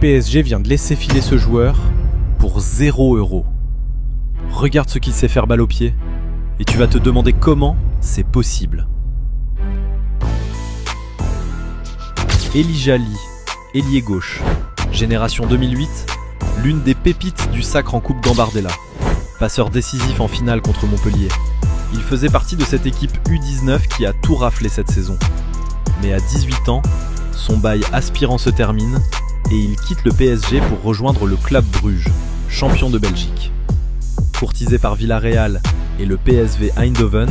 PSG vient de laisser filer ce joueur pour 0 €. Regarde ce qu'il sait faire balle au pied et tu vas te demander comment c'est possible. Elijah Lee, ailier gauche, génération 2008, l'une des pépites du sacre en Coupe Gambardella. Passeur décisif en finale contre Montpellier. Il faisait partie de cette équipe U19 qui a tout raflé cette saison. Mais à 18 ans, son bail aspirant se termine et il quitte le PSG pour rejoindre le Club Bruges, champion de Belgique. Courtisé par Villarreal et le PSV Eindhoven,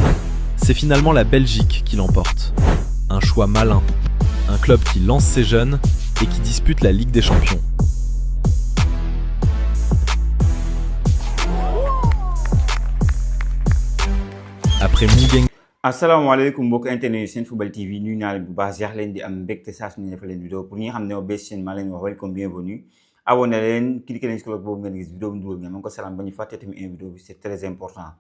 c'est finalement la Belgique qui l'emporte. Un choix malin, un club qui lance ses jeunes et qui dispute la Ligue des Champions. Après Mougueng. asalaamaaleykum mbokk internet yi Senfootball TV nuyu naa leen bu baax jeex leen di am mbégte saa su ñu defal leen vidéo pour ñi nga xam ne ñoo bees seen maa leen wax welcome bienvenue abonné leen cliquer leen si cloche boobu ngeen gis vidéo bi dugal ngeen ma ko salaam ba ñu fàtte tamit un vidéo bi c'est très important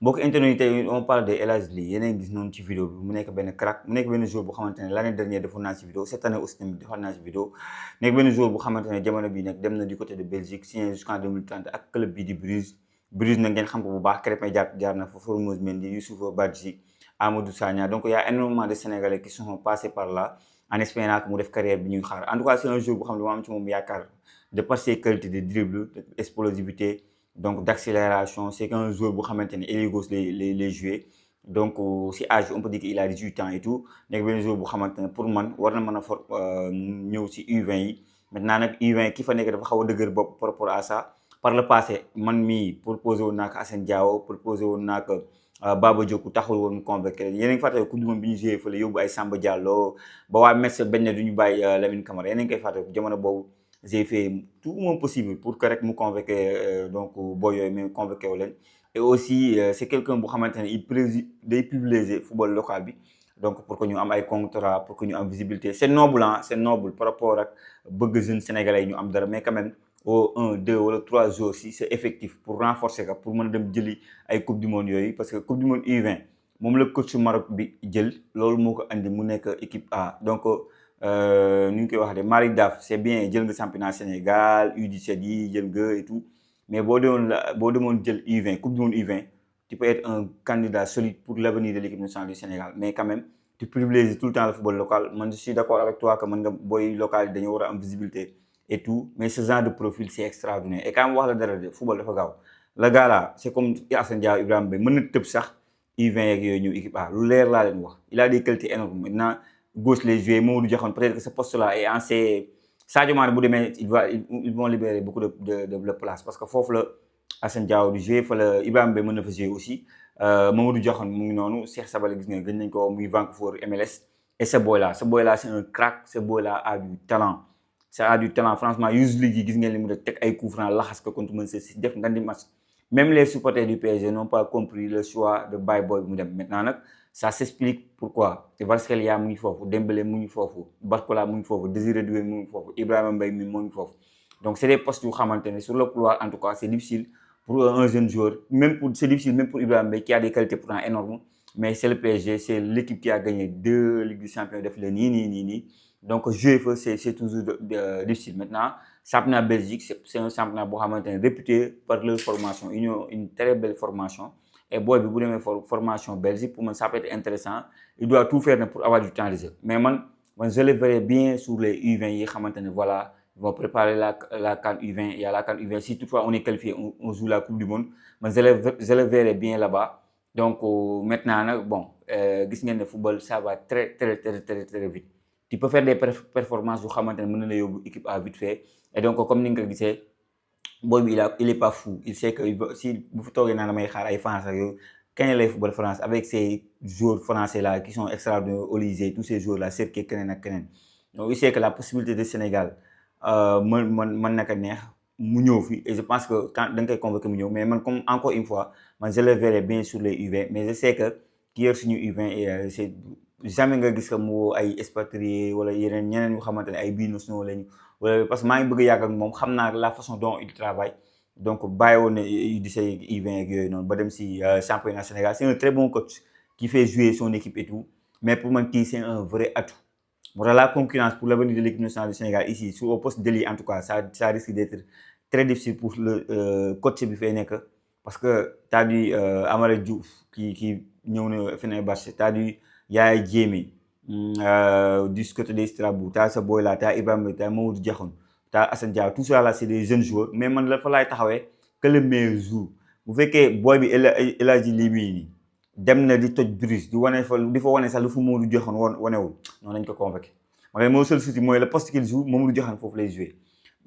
mbokk internet yi tey on parle de El Hadji Ly yeneen gis noonu ci vidéo bi mu nekk benn crack mu nekk benn joueur bu xamante ne l'année dernière defoon naa si vidéo cette année aussi tamit defoon naa si vidéo nekk benn joueur bu xamante ne jamono bi nag dem na du côté de Belgique signé jusqu'en 2030 ak club bi di Bruges nag ngeen xam ko bu baax Krépin Diatta jaar na fa Formose Mendy Youssoupha Badji Amadou Sagna. Donc il y a énormément de Sénégalais qui sont passés par là en espérant que mu def carrière bi ñuy xaar en tout cas c'est un joueur bu xam ne moo am ci moom yaakaar de par ses qualités de dribble d'explosivité donc d'accélération. C'est qu'un joueur bu xamante ne ailier gauche les jouer donc si âge on peut dire qu'il a 18 ans et tout nekk benn joueur bu xamante ne pour man war na mën a ñëw si U20 yi maintenant nag U20 ki fa nekk dafa xaw a dëgër bopp par rapport à ça. Par le passé man mii proposé woon naa ko Assane Diao proposé woon naa ko Baba Diokou taxul woon convoqué leen yéen a ngi fàttali coupe du monde bi ñu joué fële yóbbu ay Samba Diallo ba waa Metz bañ ne duñu bàyyi Lamine Camara yéen a ngi koy fàttali jamono boobu j'ai fait tout mon possible pour que rek mu convoqué donc booy yooyu mais convoqué wu leen et aussi c'est quelqu'un bu xamante ne il day privilégier football local bi donc pour que ñu am ay contrat pour que ñu am visibilité c'est noble hein c'est noble par rapport ak bëgg jeunes sénégalais yi ñu am dara mais quand même au 1 2 wala 3 jours si c'est effectif pour renforcer ko pour mën a dem jëli ay coupe du monde yooyu parce que coupe du monde U20 moom la coach Maroc bi jël loolu moo ko andi mu nekk équipe A donc nu ñu koy wax de Malick Daf c'est bien jël nga championnat Sénégal U17 yi jël nga et tout mais boo demoon jël U20 coupe du monde U20 tu peux être un candidat solide pour l'avenir de l'équipe nationale du Sénégal mais quand même tu privilégies tout le temps le football local man je suis d'accord avec toi que mën nga booy local yi dañoo war a am visibilité et tout mais ce genre de profil c'est extraordinaire et quand wax la dara de football dafa gaaw le gars là c'est comme Assane Diao Ibrahima Mbaye mën na tëb sax U20 yeeg yooyu ñëw équipe A lu leer laa leen wax il a des qualités énormes maintenant gauche les jouer Mamadou Diakhone peut-être que ce poste là est ancien Sadio Mané bu demee ils vont libérer beaucoup de place parce que foofu la Assane Diao du jouer fa la Ibrahima Mbaye mën na fa jouer aussi Mamadou Diakhone mu ngi noonu Cheikh Sabali gis nga gën nañ ko muy Vancouver MLS et ce boy là c'est un crack ce boy là a du talent. Ça a du talent franchement Youssou Ly gis ngeen li mu def teg ay coups francs laxas ko contre Manchester City def nga di match même les supporters du PSG n'ont pas compris le choix de bàyyi boy mu dem maintenant nag ça s'explique pourquoi Kvaratskhelia mu ngi foofu Dembélé mu ngi foofu Barcola mu ngi foofu Désiré Doué mu ngi foofu Ibrahima Mbaye mi mu ngi foofu donc c'est des postes yu xamante ne sur le couloir en tout cas c'est difficile pour un jeune joueur c'est difficile même pour Ibrahima Mbaye qui a des qualités pourtant énormes mais c'est le PSG c'est l'équipe qui a gagné 2 Ligues des Champions def la nii donc jouer fa c'est toujours difficile maintenant championnat Belgique c'est un championnat boo xamante ne réputé par leur formation une très belle formation et booy bi bu demee formation Belgique pour man ça peut être intéressant il doit tout faire pour avoir du temps de jeu mais man je le verrai bien sur les U20 yi xamante ne voilà ils vont préparer la CAN U20 il y a la CAN U20 si toutefois on est qualifié on joue la coupe du monde man je le verrai bien là-bas donc maintenant nag bon gis ngeen ne football ça va très vite. Tu peux faire des performances yu xamante ne mën na la yóbbu équipe à vite fait et donc comme ni nga ko gisee booy bi il est pas fou il sait que si bu fi toogee naa damay xaar ay France ak yooyu kañ lay football France avec ces joueurs français là qui sont extraordinaires Olysée tous ces joueurs là Serke keneen ak keneen donc il sait que la possibilité de Sénégal mën na ko neex mu ñëw fi et je pense que quand da nga koy convoquer mu ñëw mais man comme encore une fois man je le verrai bien sur les U20 mais je sais que ki yor suñu U20 c'est jamais nga gis que mu ay expatriés wala yeneen ñeneen yu xamante ne ay binationaux lañu wala parce que maa ngi bëgg a yàgg ak moom xam naa la façon dont il travaille donc bàyyi woon na U17 U20 ak yooyu noonu ba dem si championnat Sénégal c'est un très bon coach qui fait jouer son équipe et tout mais pour man kii c'est un vrai atout Voilà, la concurrence pour l'avenir de l'équipe nationale du Sénégal ici, au poste d'ailier en tout cas, ça risque d'être très difficile pour le coach bi fay nekk parce que tu as du Amara Diouf qui ñëw na Fenerbahçe, tu as du Yaya Jammeh du côté des Strasbourg, tu as ce boy là, tu as Ibrahima, tu as Mamadou Diakhone, tu as Assane Diao, tout ça là c'est des jeunes joueurs mais man la fa laay taxawee que le meilleur joue bu fekkee boy bi El Hadji Ly nii dem na di toj brise di wane fa di fa wane sax lu fu Mamadou Diakhone wanewul noonu lañ ko convoqué ma moo seul souci mooy le poste qu'il joue Mamadou Diakhone foofu lay jouer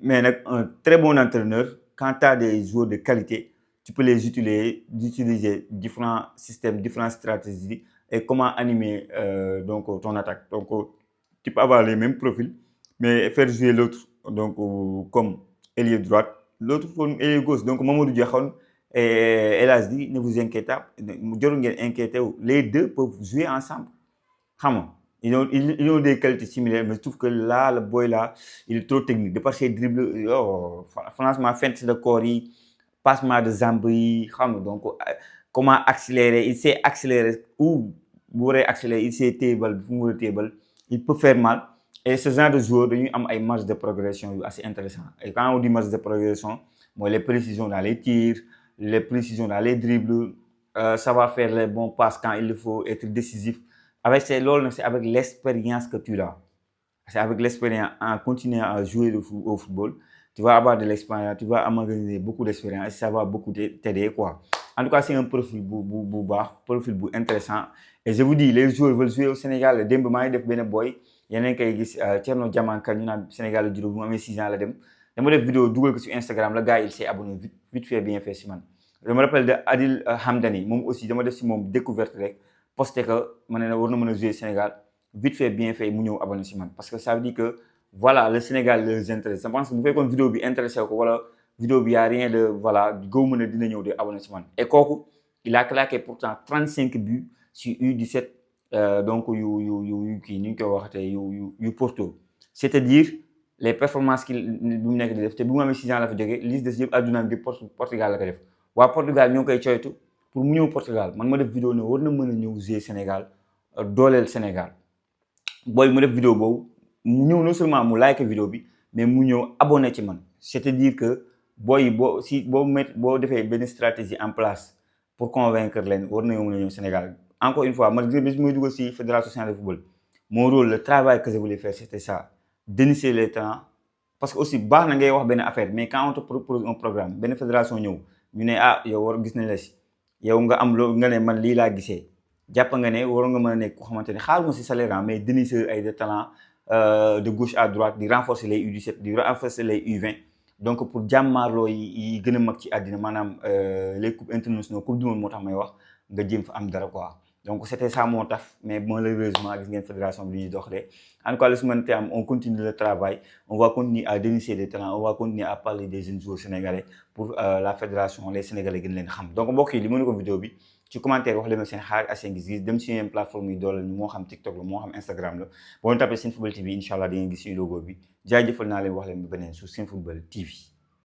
mais nag un très bon entraîneur quand tu as des joueurs de qualité tu peux les utiliser différents systèmes, différentes stratégies et comment animer donc ton attaque. Donc tu peux avoir les mêmes profils mais faire jouer l'autre donc comme ailier droite, l'autre comme ailier gauche. Donc Mamadou Diakhone et El Hadji ne vous inquiétez pas, jarul ngeen inquiété wu, les deux peuvent jouer ensemble. Xam nga ils ont des qualités similaires mais je trouve que là le boy là il est trop technique de par ses dribbles franchement feinte de corps yi, passement de jambes yi xam nga donc comment accélérer, il sait accélérer ou bu waree accélérer, il sait téye bal fu mu war a téye bal, il peut faire mal et ce genre de joueur dañuy am ay marge de progression yu assez intéressant et quand on dit marge de progression mooy les précisions dans les tirs, les précisions dans les dribbles, savoir faire les bons passes quand il faut, être décisif. Avec c'est avec l'expérience que tu as. C'est avec l'expérience, en continuant à jouer au football, tu vas avoir de l'expérience, tu vas emmagasiner beaucoup d'expérience et ça va beaucoup t'aider quoi. En tout cas, c'est un profil profil intéressant. Et je vous dis, les joueurs veulent jouer au Sénégal. Demba maa ngi def benn boy yeneen kay gis Thierno Diamanka ñu naan Sénégal juróom bu mu amee 6 ans la dem dama def vidéo dugal ko sur Instagram le gars il s'est abonné vite fait bien fait si man. Je me rappelle de Adil Hamdani moom aussi dama def si moom découverte rek posté que ma ne war na mën a jouer Sénégal vite fait bien fait mu ñëw abonné si man parce que ça veut dire que voilà le Sénégal les intéresse. Je pense que bu fekkoon vidéo bi intéressé ko wala vidéo bi y a rien de voilà gëw mën a dina ñëw de abonné si man et kooku il a claqué pourtant 35 buts sur U17 donc yu kii ni ñu koy waxatee yu Porto c'est-à-dire les performances qu'il bi mu nekk di def te bi mu amee 6 ans la fa jógee liste des yëpp addunaam bi Portugal la ko def waa Portugal ñoo koy coytu pour mu ñëw Portugal man ma def vidéo ne war na mën a ñëw jouer Sénégal dooleel Sénégal booy mu def vidéo boobu mu ñëw non seulement mu like vidéo bi mais mu ñëw abonné ci man c'est-à-dire que booy boo defee benn stratégie en place pour convaincre leen war nañoo mën a ñëw Sénégal. Encore une fois man bis muy dugal ci fédération sénégalaise de football mon rôle le travail que je voulais faire c'était ça dénicher les talents parce que aussi baax na ngay wax benn affaire mais quand on te propose un programme benn fédération ñëw ñu ne yow war gis nañ la si yow nga am loo nga ne man lii laa gisee jàpp nga ne waroon nga mën a nekk ko xamante ne xaaruma si salaire mais dénicher ay de talent de gauche à droite di renforcer les U17 di renforcer les U20 donc pour jàmmaarloo yi gën a mag ci àddina maanaam les coupes internationales coupe du monde moo tax may wax nga jéem fa am dara quoi. Donc c'était ça mon taf mais malheureusement gis ngeen fédération bi ñuy dox de en tout cas lu si mënti am on continue le travail on va continuer à dénicher des talents on va continuer à parler des jeunes joueurs sénégalais pour la fédération les sénégalais gën leen xam donc mbokk yi li mënu ko vidéo bi ci commentaire wax leen seen xaar ak seen gis-gis dem si yeneen plateforme yi doole moo xam TikTok la moo xam Instagram la boo ñu tapé Senfootball TV incha allah di ngeen gis suñu logo bi jaajëfal naa leen wax leen ba beneen sur Senfootball TV.